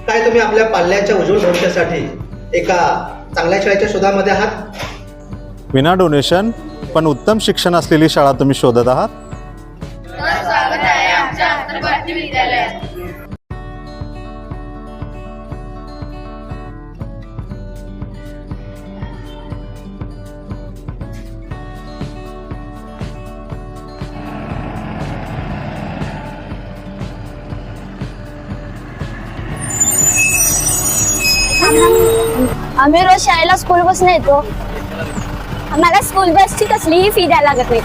काय तुम्ही आपल्या पाल्याच्या उज्ज्वल भविष्यासाठी एका चांगल्या शाळेच्या शोधामध्ये आहात? विना डोनेशन पण उत्तम शिक्षण असलेली शाळा तुम्ही शोधत आहात? स्वागत आहे आमच्या अंतर्भारती विद्यालयात. आम्ही रोज शाळेला स्कूल बसने येतो. आम्हाला स्कूल बसची कसलीही फी द्यायला लागत नाही.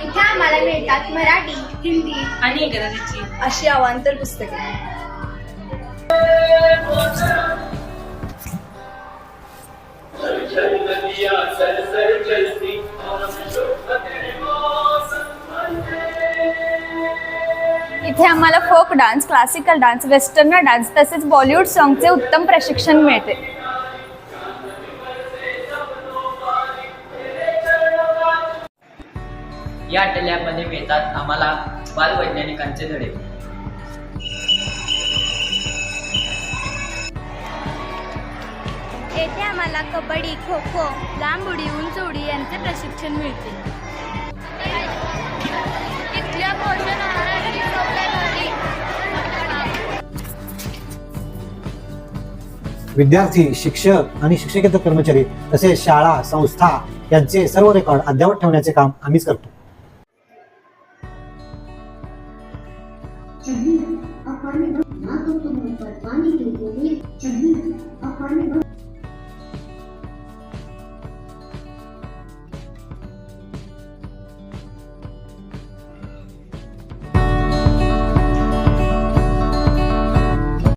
इथे आम्हाला मिळतात मराठी, हिंदी आणि इंग्रजीची अशी अवांतर पुस्तके. इथे आम्हाला folk dance, classical dance, western dance तसेच बॉलिवूड सॉंगचे उत्तम प्रशिक्षण मिळते. या अटल्यामध्ये मिळतात आम्हाला बालवैज्ञानिकांचे धडे. येथे आम्हाला कबड्डी, खो खो, लांब उडी, उंच उडी यांचे प्रशिक्षण मिळते. इथल्या भोजन आहाराची चव लय भारी. विद्यार्थी, शिक्षक आणि शिक्षकेतर कर्मचारी तसेच शाळा, संस्था यांचे सर्व रेकॉर्ड अद्ययावत ठेवण्याचे काम आम्हीच करतो. चाहिए अपार्टमेंट ना तो तुम ऊपर पानी गिर गई चाहिए अपार्टमेंट